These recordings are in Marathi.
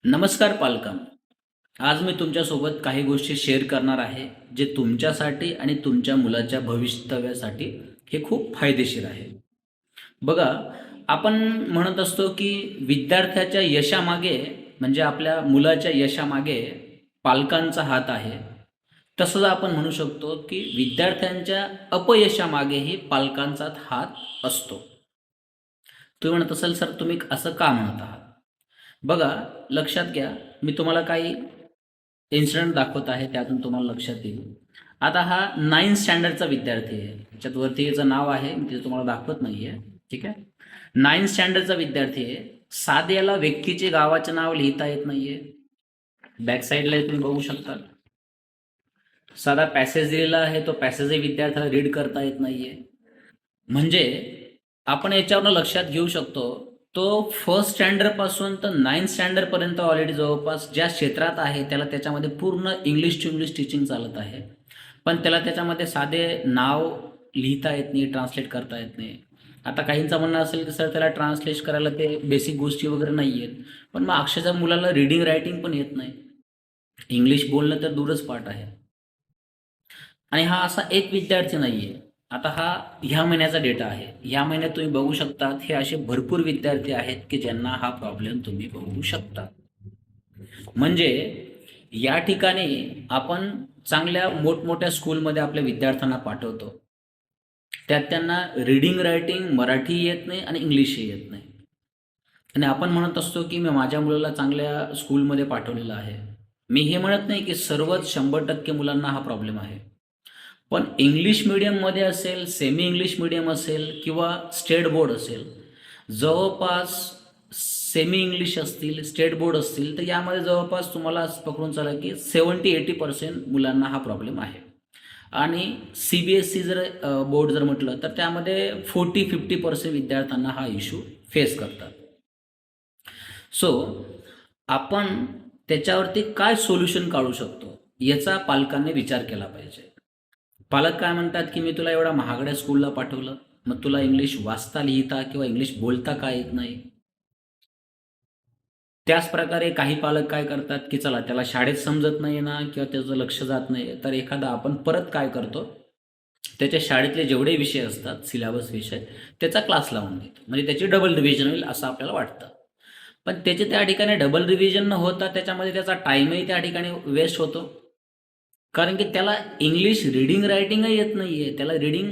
नमस्कार पालकांनो. आज मी तुमच्यासोबत काही गोष्टी शेअर करणार आहे, जे तुमच्यासाठी आणि तुमच्या मुलाच्या भवितव्यासाठी हे खूप फायदेशीर आहे. बघा, आपण म्हणत असतो की विद्यार्थ्याच्या यशामागे म्हणजे आपल्या मुलाच्या यशामागे पालकांचा हात आहे. तसंच आपण म्हणू शकतो की विद्यार्थ्यांच्या अपयशामागेही पालकांचा हात असतो. तुम्ही म्हणत असाल, सर तुम्ही असं का म्हणत आहात? बघा, लक्षात घ्या, मी तुम्हाला काही इन्सिडेंट दाखवत आहे, त्यातून तुम्हाला लक्षात येईल. आता हा 9th स्टँडर्डचा विद्यार्थी आहे. त्याच्यात वरती याचं नाव आहे, मी ते तुम्हाला दाखवत नाही आहे. ठीक आहे. 9th स्टँडर्डचा विद्यार्थी आहे. साध्याला व्यक्तीचे गावाचे नाव लिहिता येत नाही आहे. बॅक साईडला तुम्ही बघू शकता. साधा पॅसेज दिलेला आहे, तो पॅसेजही विद्यार्थ्याला रीड करता येत नाही आहे. म्हणजे आपण याच्यावरनं लक्षात घेऊ शकतो, तो फर्स्ट स्टँडर्डपासून तर 9th स्टँडर्डपर्यंत ऑलरेडी जवळपास ज्या क्षेत्रात आहे त्याला त्याच्यामध्ये पूर्ण इंग्लिश टू इंग्लिश टीचिंग चालत आहे. पण त्याला त्याच्यामध्ये साधे नाव लिहिता येत नाही, ट्रान्सलेट करता येत नाही. आता काहींचं म्हणणं असेल की सर त्याला ट्रान्सलेट करायला ते बेसिक गोष्टी वगैरे नाही आहेत. पण मग अक्षरशः मुलाला रीडिंग रायटिंग पण येत नाही. इंग्लिश बोलणं तर दूरच पाठ आहे. आणि हा असा एक विद्यार्थी नाही आहे. आता हा ह्या महिन्याचा डेटा आहे. ह्या महिन्यात तुम्ही बघू शकता हे असे भरपूर विद्यार्थी आहेत की ज्यांना हा प्रॉब्लेम तुम्ही बघू शकता. म्हणजे या ठिकाणी आपण चांगल्या मोठमोठ्या स्कूलमध्ये आपल्या विद्यार्थ्यांना पाठवतो, त्यात त्यांना रीडिंग रायटिंग मराठी येत नाही आणि इंग्लिशही येत नाही. आणि आपण म्हणत असतो की मी माझ्या मुलाला चांगल्या स्कूलमध्ये पाठवलेलं आहे. मी हे म्हणत नाही की सर्वच 100% मुलांना हा प्रॉब्लेम आहे. पण इंग्लिश मीडियममध्ये असेल, सेमी इंग्लिश मीडियम असेल किंवा स्टेट बोर्ड असेल, जवळपास सेमी इंग्लिश असतील, स्टेट बोर्ड असतील, तर यामध्ये जवळपास तुम्हाला पकडून चला की 70-80% मुलांना हा प्रॉब्लेम आहे. आणि CBSE जर बोर्ड जर म्हटलं तर त्यामध्ये 40-50% विद्यार्थ्यांना हा इश्यू फेस करतात. सो आपण त्याच्यावरती काय सोल्युशन काढू शकतो याचा पालकांनी विचार केला पाहिजे. पालक काय म्हणतात की मी तुला एवढा महागड्या स्कूलला पाठवलं, मग तुला इंग्लिश वाचता लिहिता किंवा इंग्लिश बोलता का येत नाही. त्याच प्रकारे काही पालक काय करतात की चला त्याला शाळेत समजत नाही ना किंवा त्याचं लक्ष जात नाही, तर एखादा आपण परत काय करतो, त्याच्या शाळेतले जेवढे विषय असतात सिलेबस विषय त्याचा क्लास लावून देतो. म्हणजे त्याची डबल रिव्हिजन होईल असं आपल्याला वाटतं. पण त्याचे त्या ठिकाणी डबल रिव्हिजन न होता त्याच्यामध्ये त्याचा टाईमही त्या ठिकाणी वेस्ट होतो. कारण की त्याला इंग्लिश रीडिंग रायटिंगही येत नाही आहे. त्याला रीडिंग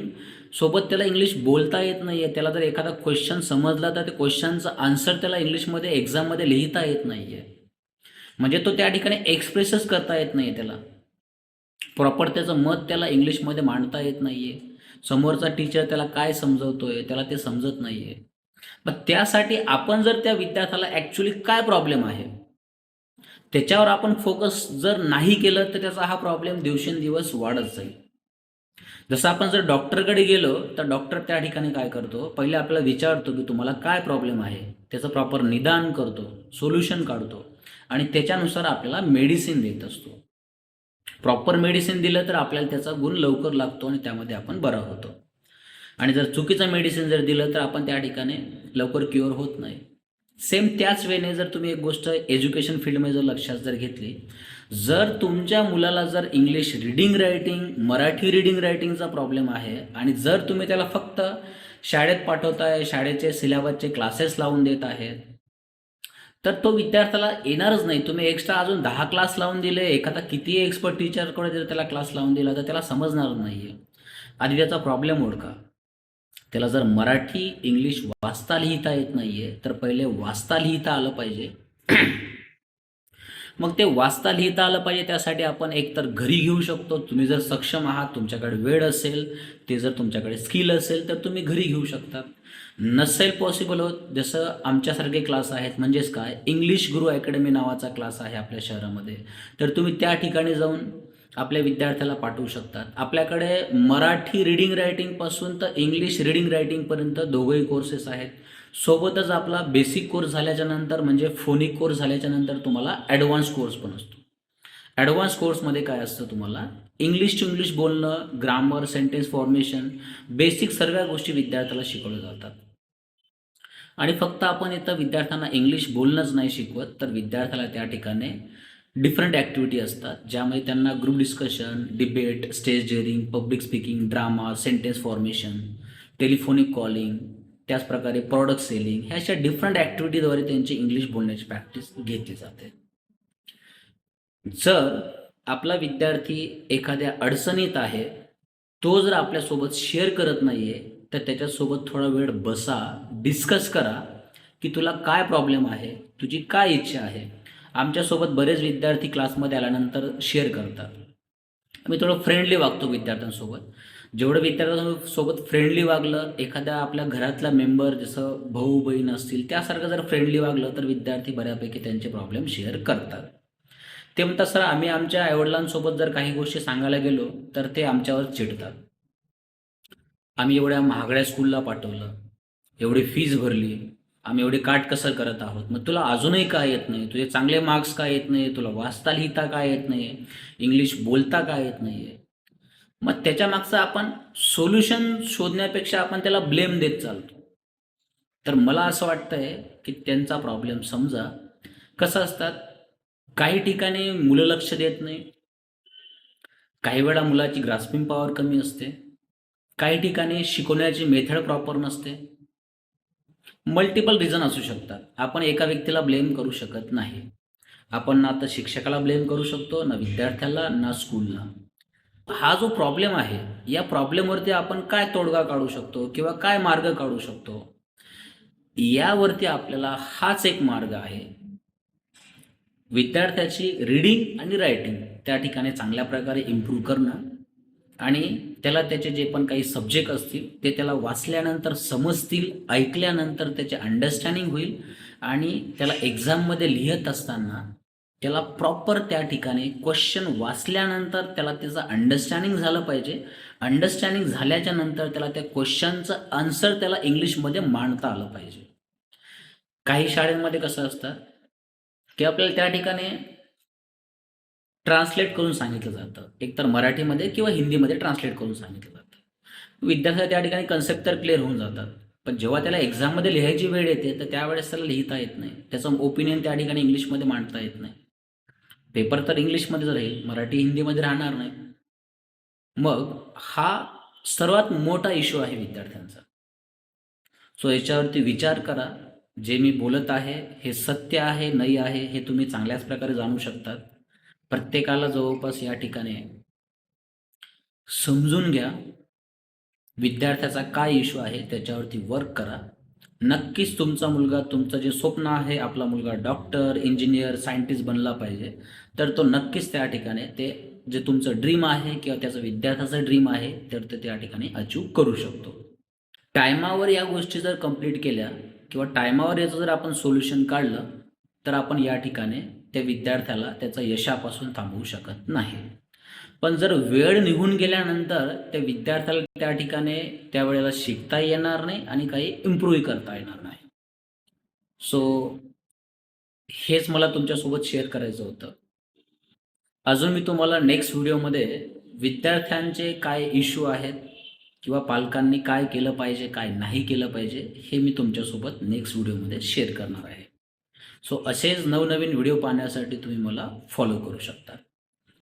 सोबत त्याला इंग्लिश बोलता येत नाही आहे. त्याला जर एखादा क्वेश्चन समजला तर ते क्वेश्चनचं आन्सर त्याला इंग्लिशमध्ये एक्झाममध्ये लिहिता येत नाही आहे. म्हणजे तो त्या ठिकाणी एक्सप्रेसच करता येत नाही आहे. त्याला प्रॉपर त्याचं मत त्याला इंग्लिशमध्ये मांडता येत नाही आहे. समोरचा टीचर त्याला काय समजवतोय त्याला ते समजत नाही आहे. मग त्यासाठी आपण जर त्या विद्यार्थ्याला ॲक्च्युली काय प्रॉब्लेम आहे त्याच्यावर आपण फोकस जर नाही केलं तर त्याचा हा प्रॉब्लेम दिवसेंदिवस वाढत जाईल. जसं आपण जर डॉक्टरकडे गेलो तर डॉक्टर त्या ठिकाणी काय करतो, पहिले आपल्याला विचारतो की तुम्हाला काय प्रॉब्लेम आहे, त्याचं प्रॉपर निदान करतो, सोल्युशन काढतो आणि त्याच्यानुसार आपल्याला मेडिसिन देत असतो. प्रॉपर मेडिसिन दिलं तर आपल्याला त्याचा गुण लवकर लागतो आणि त्यामध्ये आपण बरा होतो. आणि जर चुकीचं मेडिसिन जर दिलं तर आपण त्या ठिकाणी लवकर क्युअर होत नाही. सेम त्याच वेळेने जर तुम्ही एक गोष्ट एज्युकेशन फील्डमध्ये जर लक्षात जर घेतली, जर तुमच्या मुलाला जर English reading writing, Marathi reading रायटिंगचा प्रॉब्लेम आहे आणि जर तुम्ही त्याला फक्त शाळेत पाठवताय, शाळेचे सिलेबसचे क्लासेस लावून देत आहेत, तर तो विद्यार्थ्याला येणारच नाही. तुम्ही एक्स्ट्रा अजून 10 क्लास लावून दिले, एखादा कितीही एक्सपर्ट टीचरकडे जर त्याला क्लास लावून दिला तर त्याला समजणार नाही आहे. आधी त्याचा प्रॉब्लेम ओळखा. त्याला जर मराठी इंग्लिश वाचता लिहिता येत नाही आहे तर पहिले वाचता लिहिता आलं पाहिजे. मग ते वाचता लिहिता आलं पाहिजे त्यासाठी आपण एकतर घरी घेऊ शकतो. तुम्ही जर सक्षम आहात, तुमच्याकडे वेळ असेल, ते जर तुमच्याकडे स्किल असेल तर तुम्ही घरी घेऊ शकता. नसेल पॉसिबल होत, जसं आमच्यासारखे क्लास आहेत, म्हणजेच काय, इंग्लिश गुरु अकॅडमी नावाचा क्लास आहे आपल्या शहरामध्ये, तर तुम्ही त्या ठिकाणी जाऊन आपल्या विद्यार्थ्याला पाठवू शकतात. आपल्याकडे मराठी रीडिंग रायटिंगपासून तर इंग्लिश रीडिंग रायटिंगपर्यंत दोघंही कोर्सेस आहेत. सोबतच आपला बेसिक कोर्स झाल्याच्या नंतर म्हणजे फोनिक कोर्स झाल्याच्या नंतर तुम्हाला ॲडव्हान्स कोर्स पण असतो. ॲडव्हान्स कोर्समध्ये काय असतं, तुम्हाला इंग्लिश टू इंग्लिश बोलणं, ग्रामर, सेंटेन्स फॉर्मेशन, बेसिक सर्व गोष्टी विद्यार्थ्याला शिकवल्या जातात. आणि फक्त आपण इथं विद्यार्थ्यांना इंग्लिश बोलणंच नाही शिकवत, तर विद्यार्थ्याला त्या ठिकाणी डिफरंट ॲक्टिव्हिटी असतात, ज्यामध्ये त्यांना group discussion, debate, stage daring, public speaking, drama, sentence formation, telephonic calling, त्याचप्रकारे प्रॉडक्ट सेलिंग, ह्या अशा डिफरंट ॲक्टिव्हिटीद्वारे त्यांची इंग्लिश बोलण्याची प्रॅक्टिस घेतली जाते. जर आपला विद्यार्थी एखाद्या अडचणीत आहे, तो जर आपल्यासोबत शेअर करत नाही आहे, तर त्याच्यासोबत थोडा वेळ बसा, डिस्कस करा की तुला काय प्रॉब्लेम आहे, तुझी काय इच्छा आहे. आमच्यासोबत बरेच विद्यार्थी क्लासमध्ये आल्यानंतर शेअर करतात. मी थोडं फ्रेंडली वागतो विद्यार्थ्यांसोबत. जेवढं विद्यार्थ्यांसोबत फ्रेंडली वागलं, एखाद्या आपल्या घरातला मेंबर जसं भाऊ बहीण असतील त्यासारखं जर फ्रेंडली वागलं, तर विद्यार्थी बऱ्यापैकी त्यांचे प्रॉब्लेम शेअर करतात. ते म्हणतात सर आम्ही आमच्या आईवडिलांसोबत जर काही गोष्टी सांगायला गेलो तर ते आमच्यावर चिडतात. आम्ही एवढ्या महागड्या स्कूलला पाठवलं, एवढी फीज भरली, आम्ही एवढी काटकसर करत आहोत, मग तुला अजूनही का येत नाही, तुझे चांगले मार्क्स का येत नाही, तुला वाचता लिहिता का येत नाही, इंग्लिश बोलता का येत नाही आहे. मग त्याच्या मागचं आपण सोल्युशन शोधण्यापेक्षा आपण त्याला ब्लेम देत चालतो. तर मला असं वाटतंय की त्यांचा प्रॉब्लेम समजा. कसं असतात, काही ठिकाणी मुलं लक्ष देत नाही, काही वेळा मुलाची ग्रास्पिंग पॉवर कमी असते, काही ठिकाणी शिकवण्याची मेथड प्रॉपर नसते. मल्टिपल रिझन असू शकतात. आपण एका व्यक्तीला ब्लेम करू शकत नाही. आपण ना तर शिक्षकाला ब्लेम करू शकतो, ना विद्यार्थ्याला, ना स्कूलला. हा जो प्रॉब्लेम आहे, या प्रॉब्लेमवरती आपण काय तोडगा काढू शकतो किंवा काय मार्ग काढू शकतो, यावरती आपल्याला हाच एक मार्ग आहे. विद्यार्थ्याची रीडिंग आणि रायटिंग त्या ठिकाणी चांगल्या प्रकारे इम्प्रूव्ह करणं आणि त्याला त्याचे जे पण काही सब्जेक्ट असतील ते त्याला वाचल्यानंतर समजतील, ऐकल्यानंतर त्याचे अंडरस्टँडिंग होईल आणि त्याला एक्झाममध्ये लिहित असताना त्याला प्रॉपर त्या ठिकाणी क्वेश्चन वाचल्यानंतर त्याला त्याचं अंडरस्टँडिंग झालं पाहिजे. अंडरस्टँडिंग झाल्याच्या नंतर त्याला त्या क्वेश्चनचं आन्सर त्याला इंग्लिशमध्ये मांडता आलं पाहिजे. काही शाळेमध्ये कसं असतं की आपल्याला त्या ठिकाणी ट्रान्सलेट करून सांगितलं जातं, एकतर मराठीमध्ये किंवा हिंदीमध्ये ट्रान्सलेट करून सांगितलं जातं. विद्यार्थ्याला त्या ठिकाणी कन्सेप्ट तर क्लिअर होऊन जातात, पण जेव्हा त्याला एक्झाममध्ये लिहायची वेळ येते तर त्यावेळेस त्याला लिहिता येत नाही, त्याचं ओपिनियन त्या ठिकाणी इंग्लिशमध्ये मांडता येत नाही. पेपर तर इंग्लिशमध्येच राहील, मराठी हिंदीमध्ये राहणार नाही. मग हा सर्वात मोठा इश्यू आहे विद्यार्थ्यांचा. सो याच्यावरती विचार करा. जे मी बोलत आहे हे सत्य आहे नाही आहे हे तुम्ही चांगल्याच प्रकारे जाणू शकतात. प्रत्येकाला जवळपास या ठिकाणी समजून घ्या, विद्यार्थ्याचा काय इश्यू आहे त्याच्यावरती वर्क करा. नक्कीच तुमचा मुलगा, तुमचं जे स्वप्न आहे आपला मुलगा डॉक्टर, इंजिनियर, सायंटिस्ट बनला पाहिजे, तर तो नक्कीच त्या ठिकाणी ते जे तुमचं ड्रीम आहे किंवा त्याचं विद्यार्थ्याचं ड्रीम आहे तर ते त्या ठिकाणी अचीव करू शकतो. टायमावर या गोष्टी जर कंप्लीट केल्या किंवा टायमावर याचं जर आपण सोल्युशन काढलं तर आपण या ठिकाणी त्या विद्यार्थ्याला त्याच्या यशापासून थांबवू शकत नाही. पण जर वेळ निघून गेल्यानंतर त्या विद्यार्थ्याला त्या ठिकाणी त्यावेळेला शिकता येणार नाही आणि काही इम्प्रूव्ह करता येणार नाही. सो हेच मला तुमच्यासोबत शेअर करायचं होतं. अजून मी तुम्हाला नेक्स्ट व्हिडिओमध्ये विद्यार्थ्यांचे काय इश्यू आहेत किंवा पालकांनी काय केलं पाहिजे, काय नाही केलं पाहिजे, हे मी तुमच्यासोबत नेक्स्ट व्हिडिओमध्ये शेअर करणार आहे. सो असेच नवनवीन व्हिडिओ पाहण्यासाठी तुम्ही मला फॉलो करू शकता.